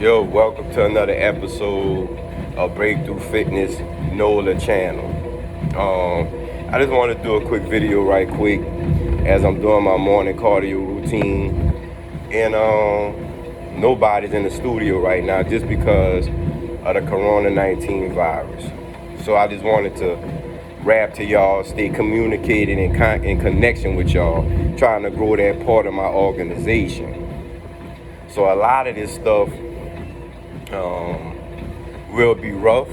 Yo, welcome to another episode of BreakThru Fitness NOLA channel. I just want to do a quick video right quick as I'm doing my morning cardio routine. And nobody's in the studio right now just because of the Corona-19 virus. So I just wanted to rap to y'all, stay communicating and in connection with y'all, trying to grow that part of my organization. So a lot of this stuff will be rough,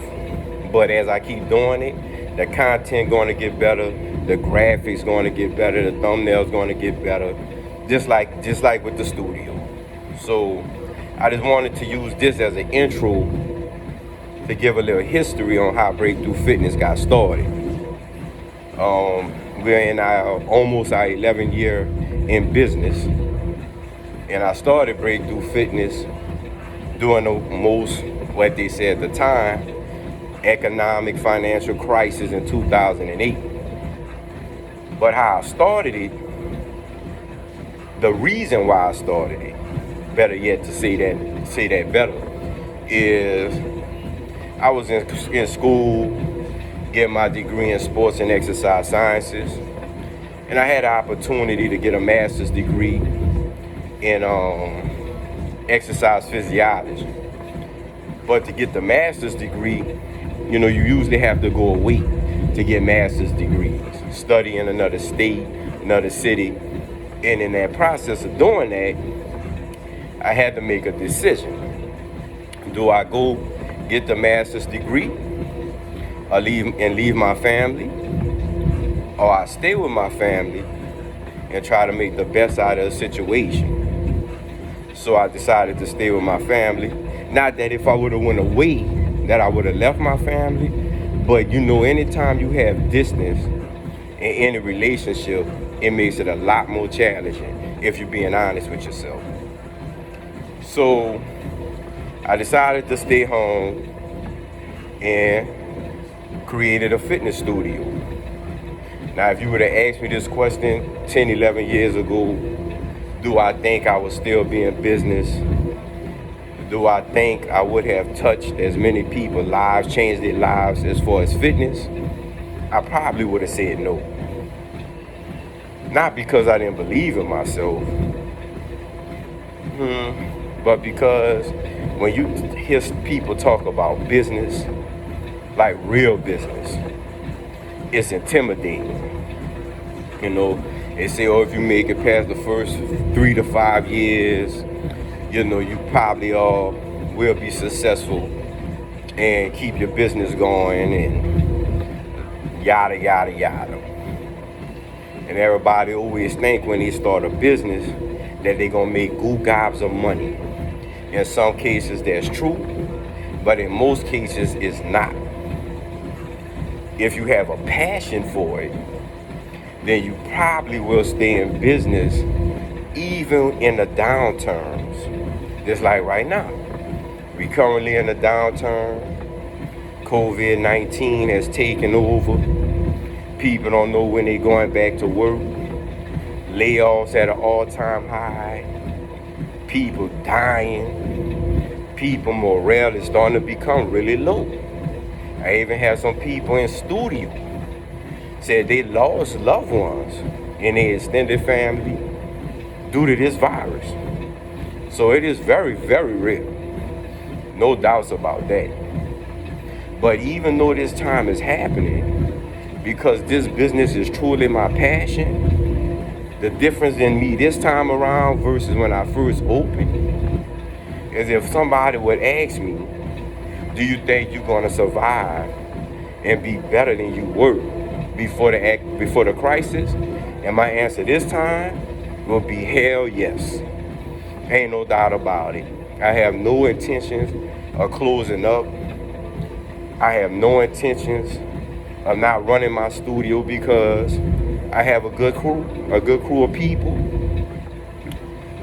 but as I keep doing it, the content going to get better, the graphics going to get better, the thumbnails going to get better, just like with the studio. So I just wanted to use this as an intro to give a little history on how BreakThru Fitness got started. We're in almost our 11th year in business, and I started BreakThru Fitness during the most, what they said at the time, economic financial crisis in 2008. But how I started it, the reason why I started it, better yet to say that better, is I was in school, getting my degree in sports and exercise sciences, and I had the opportunity to get a master's degree in exercise physiology. But to get the master's degree, you usually have to go away to get master's degrees, study in another state, another city. And in that process of doing that, I had to make a decision. Do I go get the master's degree or leave my family? Or I stay with my family and try to make the best out of the situation? So I decided to stay with my family. Not that if I would have went away, that I would have left my family, but anytime you have distance in any relationship, it makes it a lot more challenging if you're being honest with yourself. So I decided to stay home and created a fitness studio. Now, if you would have asked me this question 10, 11 years ago, do I think I would still be in business? Do I think I would have touched as many people's lives, changed their lives as far as fitness? I probably would have said no. Not because I didn't believe in myself, but because when you hear people talk about business, like real business, it's intimidating. They say, if you make it past the first 3 to 5 years, you probably will be successful and keep your business going and yada, yada, yada. And everybody always think when they start a business that they're going to make gobs of money. In some cases, that's true, but in most cases, it's not. If you have a passion for it, then you probably will stay in business even in the downturns. Just like right now. We currently in a downturn. COVID-19 has taken over. People don't know when they're going back to work. Layoffs at an all-time high. People dying. People morale is starting to become really low. I even have some people in studio said they lost loved ones in their extended family due to this virus. So it is very, very real. No doubts about that. But even though this time is happening, because this business is truly my passion, the difference in me this time around versus when I first opened is if somebody would ask me, do you think you're going to survive and be better than you were before the crisis? And my answer this time will be hell yes. Ain't no doubt about it. I have no intentions of closing up. I have no intentions of not running my studio because I have a good crew of people.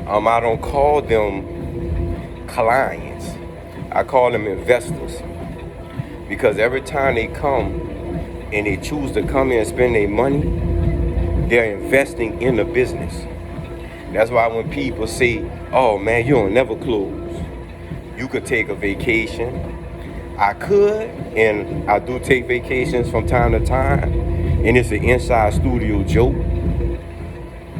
I don't call them clients. I call them investors. Because every time they come and they choose to come in and spend their money, they're investing in the business. That's why when people say, oh man, you don't never close. You could take a vacation. I could, and I do take vacations from time to time, and it's an inside studio joke.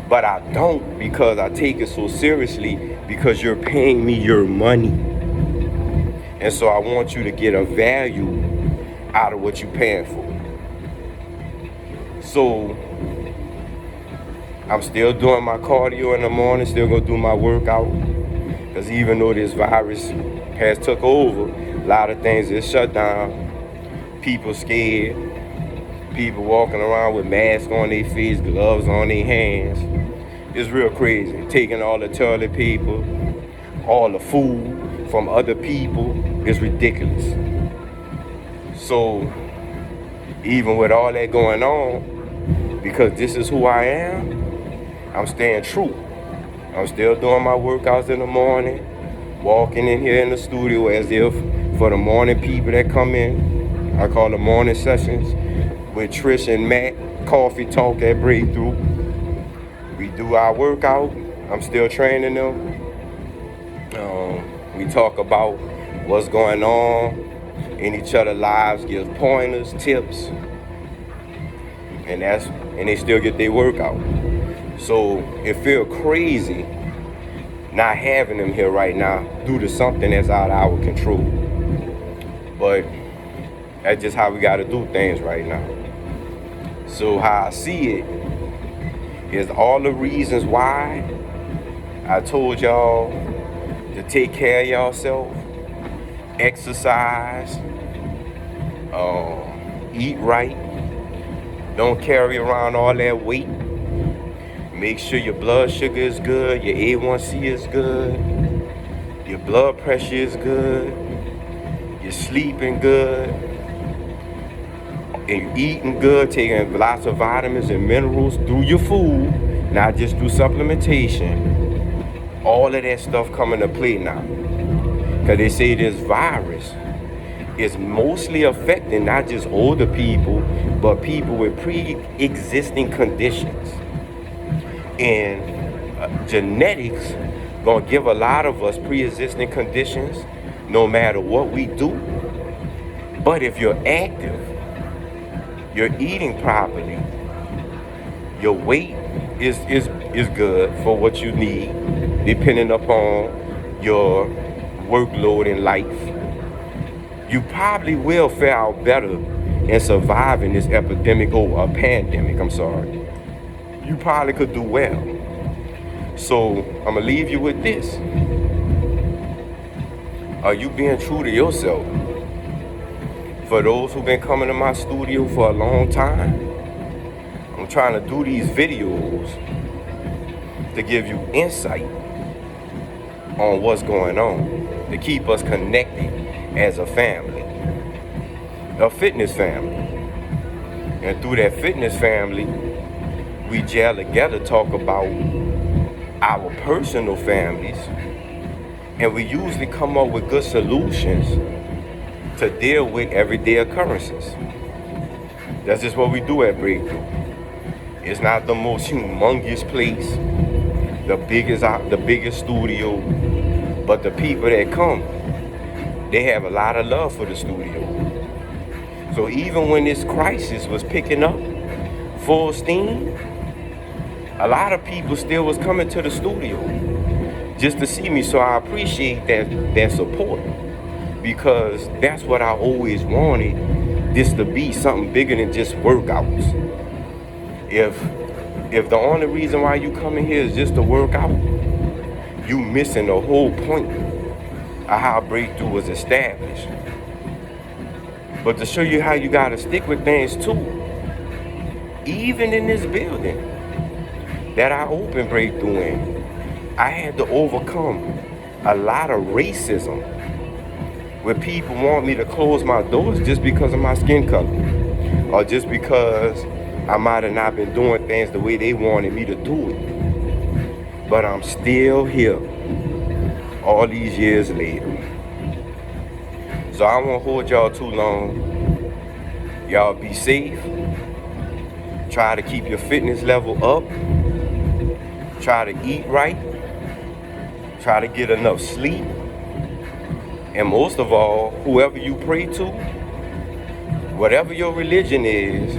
But I don't, because I take it so seriously, because you're paying me your money. And so I want you to get a value out of what you're paying for. So I'm still doing my cardio in the morning, still gonna do my workout. Because even though this virus has took over, a lot of things is shut down. People scared. People walking around with masks on their face, gloves on their hands. It's real crazy. Taking all the toilet paper, all the food from other people is ridiculous. So even with all that going on, because this is who I am, I'm staying true. I'm still doing my workouts in the morning, walking in here in the studio as if for the morning people that come in, I call them morning sessions with Trish and Matt, coffee talk at BreakThru. We do our workout. I'm still training them. We talk about what's going on in each other's lives, give pointers, tips, and they still get their workout. So it feels crazy not having them here right now due to something that's out of our control. But that's just how we got to do things right now. So how I see it is all the reasons why I told y'all to take care of yourself, exercise, eat right, don't carry around all that weight. Make sure your blood sugar is good, your A1C is good, your blood pressure is good, you're sleeping good, and you're eating good, taking lots of vitamins and minerals through your food, not just through supplementation. All of that stuff come into play now. Because they say this virus is mostly affecting not just older people, but people with pre-existing conditions. And genetics gonna give a lot of us pre-existing conditions no matter what we do. But if you're active, you're eating properly, your weight is good for what you need, depending upon your workload in life. You probably will fare out better in surviving this epidemic or a pandemic, You probably could do well. So I'm gonna leave you with this. Are you being true to yourself? For those who've been coming to my studio for a long time, I'm trying to do these videos to give you insight on what's going on, to keep us connected as a family, a fitness family. And through that fitness family, we gel together, talk about our personal families, and we usually come up with good solutions to deal with everyday occurrences. That's just what we do at BreakThru. It's not the most humongous place, the biggest studio, but the people that come, they have a lot of love for the studio. So even when this crisis was picking up full steam, a lot of people still was coming to the studio just to see me. So I appreciate that support, because that's what I always wanted, this to be something bigger than just workouts. If the only reason why you come in here is just to work out, you missing the whole point of how BreakThru was established. But to show you how you gotta stick with things too, even in this building that I opened BreakThru in, I had to overcome a lot of racism where people want me to close my doors just because of my skin color, or just because I might have not been doing things the way they wanted me to do it. But I'm still here all these years later. So I won't hold y'all too long. Y'all be safe. Try to keep your fitness level up. Try to eat right. Try to get enough sleep. And most of all, whoever you pray to, whatever your religion is,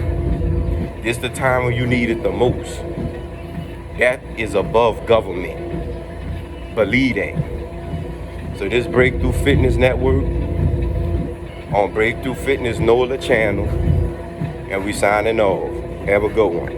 this the time when you need it the most. That is above government. Believe that. So this Breakthru Fitness Network on BreakThru Fitness NOLA channel, and we signing off. Have a good one.